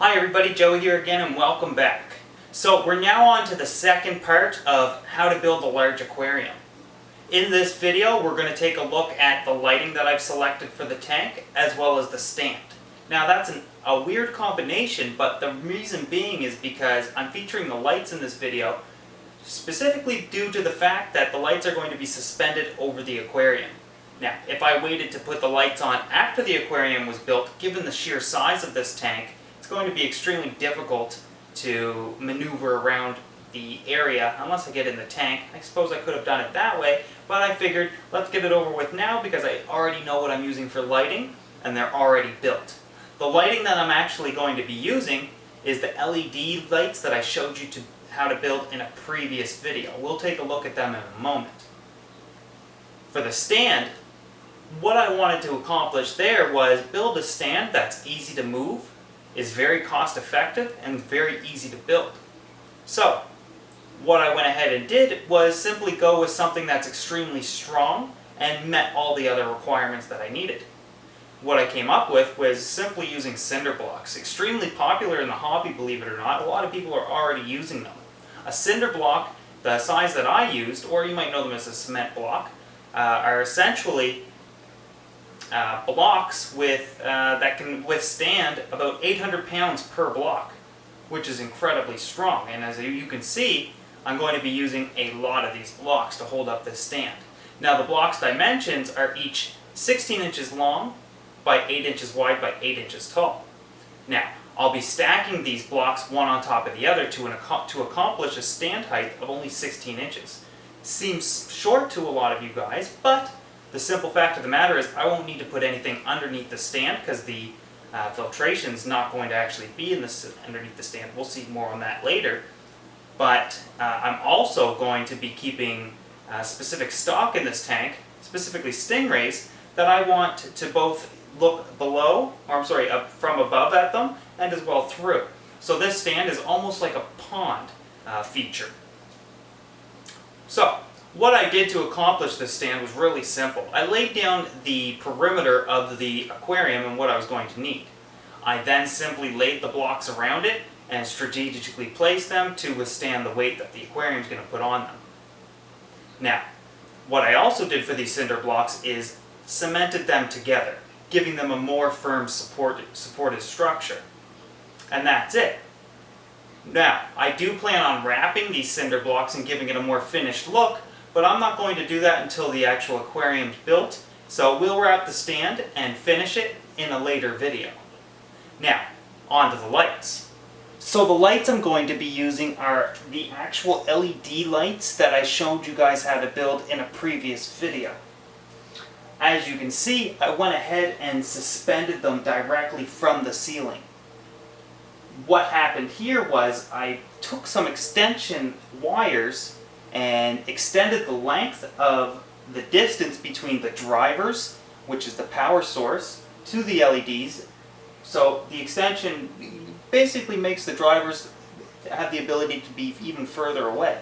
Hi everybody, Joe here again and welcome back. So we're now on to the second part of how to build a large aquarium. In this video we're going to take a look at the lighting that I've selected for the tank as well as the stand. Now that's a weird combination, but the reason being is because I'm featuring the lights in this video specifically due to the fact that the lights are going to be suspended over the aquarium. Now, if I waited to put the lights on after the aquarium was built, given the sheer size of this tank, it's going to be extremely difficult to maneuver around the area unless I get in the tank. I suppose I could have done it that way, but I figured let's get it over with now because I already know what I'm using for lighting and they're already built. The lighting that I'm actually going to be using is the LED lights that I showed you how to build in a previous video. We'll take a look at them in a moment. For the stand, what I wanted to accomplish there was build a stand that's easy to move, is very cost effective, and very easy to build. So, what I went ahead and did was simply go with something that's extremely strong and met all the other requirements that I needed. What I came up with was simply using cinder blocks. Extremely popular in the hobby, believe it or not. A lot of people are already using them. A cinder block, the size that I used, or you might know them as a cement block, are essentially blocks that can withstand about 800 pounds per block, which is incredibly strong. And as you can see, I'm going to be using a lot of these blocks to hold up this stand. Now the block's dimensions are each 16 inches long by 8 inches wide by 8 inches tall. Now, I'll be stacking these blocks one on top of the other to accomplish a stand height of only 16 inches. Seems short to a lot of you guys, but the simple fact of the matter is I won't need to put anything underneath the stand because the filtration is not going to actually be underneath the stand. We'll see more on that later. But I'm also going to be keeping specific stock in this tank, specifically stingrays, that I want to both look below, from above at them, and as well through. So this stand is almost like a pond feature. So, what I did to accomplish this stand was really simple. I laid down the perimeter of the aquarium and what I was going to need. I then simply laid the blocks around it and strategically placed them to withstand the weight that the aquarium is going to put on them. Now, what I also did for these cinder blocks is cemented them together, giving them a more firm supported structure. And that's it. Now, I do plan on wrapping these cinder blocks and giving it a more finished look, but I'm not going to do that until the actual aquarium's built, so we'll wrap the stand and finish it in a later video. Now, on to the lights. So the lights I'm going to be using are the actual LED lights that I showed you guys how to build in a previous video. As you can see, I went ahead and suspended them directly from the ceiling. What happened here was I took some extension wires and extended the length of the distance between the drivers, which is the power source, to the LEDs. So the extension basically makes the drivers have the ability to be even further away.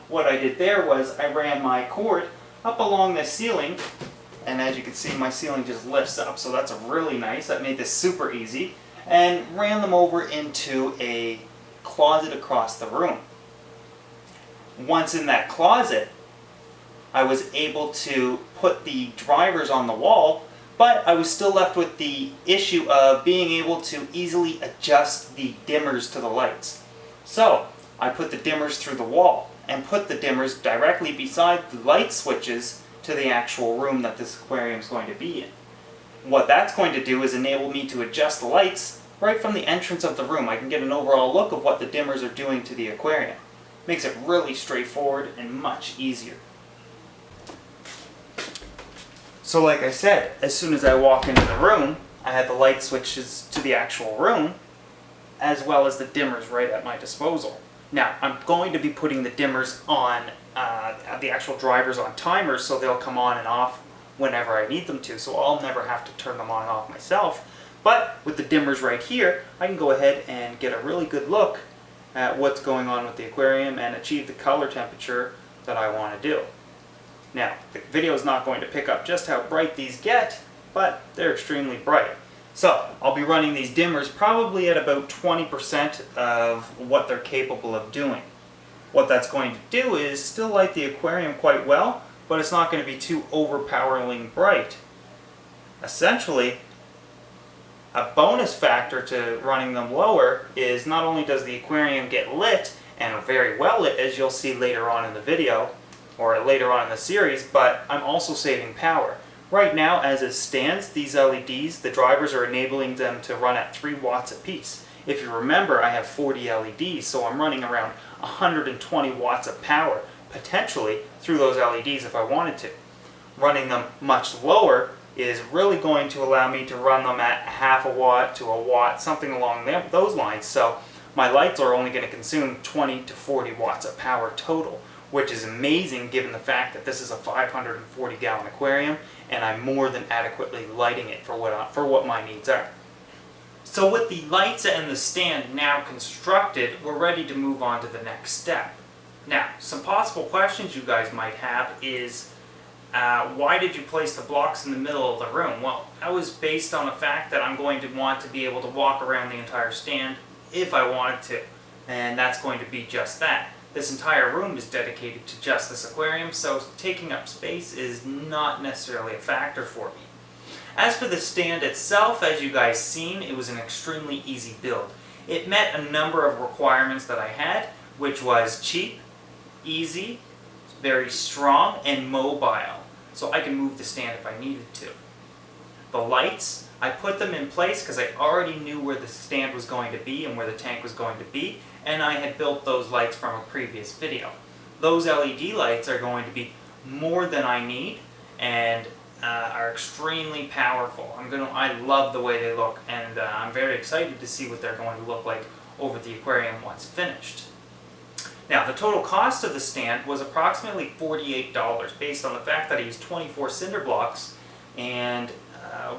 What I did there was I ran my cord up along the ceiling, and as you can see my ceiling just lifts up, so that's really nice. That made this super easy, and ran them over into a closet across the room. Once in that closet, I was able to put the drivers on the wall, but I was still left with the issue of being able to easily adjust the dimmers to the lights. So I put the dimmers through the wall and put the dimmers directly beside the light switches to the actual room that this aquarium is going to be in. What that's going to do is enable me to adjust the lights right from the entrance of the room. I can get an overall look of what the dimmers are doing to the aquarium. Makes it really straightforward and much easier. So like I said, as soon as I walk into the room, I had the light switches to the actual room, as well as the dimmers right at my disposal. Now, I'm going to be putting the dimmers on, the actual drivers on timers, so they'll come on and off whenever I need them to, so I'll never have to turn them on and off myself. But with the dimmers right here, I can go ahead and get a really good look at what's going on with the aquarium and achieve the color temperature that I want to do. Now, the video is not going to pick up just how bright these get, but they're extremely bright. So I'll be running these dimmers probably at about 20% of what they're capable of doing. What that's going to do is still light the aquarium quite well, but it's not going to be too overpoweringly bright. Essentially, a bonus factor to running them lower is not only does the aquarium get lit, and very well lit as you'll see later on in the video, or later on in the series, but I'm also saving power. Right now, as it stands, these LEDs, the drivers are enabling them to run at 3 watts apiece. If you remember, I have 40 LEDs, so I'm running around 120 watts of power, potentially, through those LEDs if I wanted to. Running them much lower is really going to allow me to run them at half a watt to a watt, something along those lines. So my lights are only going to consume 20 to 40 watts of power total, which is amazing given the fact that this is a 540 gallon aquarium and I'm more than adequately lighting it for what my needs are. So with the lights and the stand now constructed, we're ready to move on to the next step. Now, some possible questions you guys might have is, why did you place the blocks in the middle of the room? Well, that was based on the fact that I'm going to want to be able to walk around the entire stand if I wanted to, and that's going to be just that. This entire room is dedicated to just this aquarium, so taking up space is not necessarily a factor for me. As for the stand itself, as you guys seen, it was an extremely easy build. It met a number of requirements that I had, which was cheap, easy, very strong, and mobile. So I can move the stand if I needed to. The lights, I put them in place because I already knew where the stand was going to be and where the tank was going to be, and I had built those lights from a previous video. Those LED lights are going to be more than I need and are extremely powerful. I love the way they look, and I'm very excited to see what they're going to look like over the aquarium once finished. Now, the total cost of the stand was approximately $48 based on the fact that I used 24 cinder blocks, and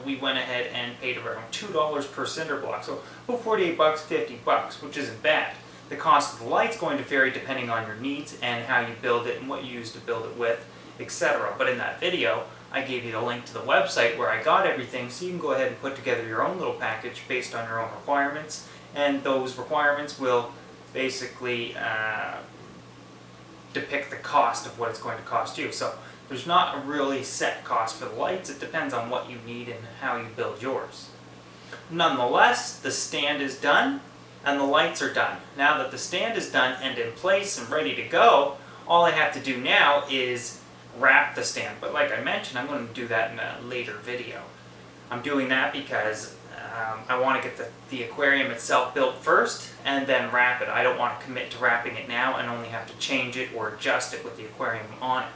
we went ahead and paid around $2 per cinder block. So about 48 bucks, 50 bucks, which isn't bad. The cost of the light's going to vary depending on your needs and how you build it and what you use to build it with, etc. But in that video, I gave you the link to the website where I got everything, so you can go ahead and put together your own little package based on your own requirements, and those requirements will basically depict the cost of what it's going to cost you. So there's not a really set cost for the lights. It depends on what you need and how you build yours. Nonetheless, the stand is done and the lights are done. Now that the stand is done and in place and ready to go, all I have to do now is wrap the stand. But like I mentioned, I'm going to do that in a later video. I'm doing that because I want to get the aquarium itself built first and then wrap it. I don't want to commit to wrapping it now and only have to change it or adjust it with the aquarium on it.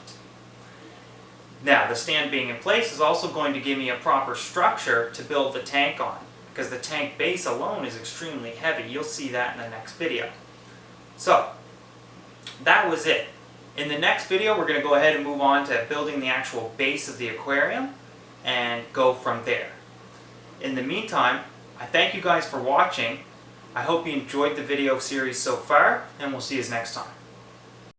Now, the stand being in place is also going to give me a proper structure to build the tank on, because the tank base alone is extremely heavy. You'll see that in the next video. So, that was it. In the next video, we're going to go ahead and move on to building the actual base of the aquarium and go from there. In the meantime, I thank you guys for watching. I hope you enjoyed the video series so far, and we'll see you next time.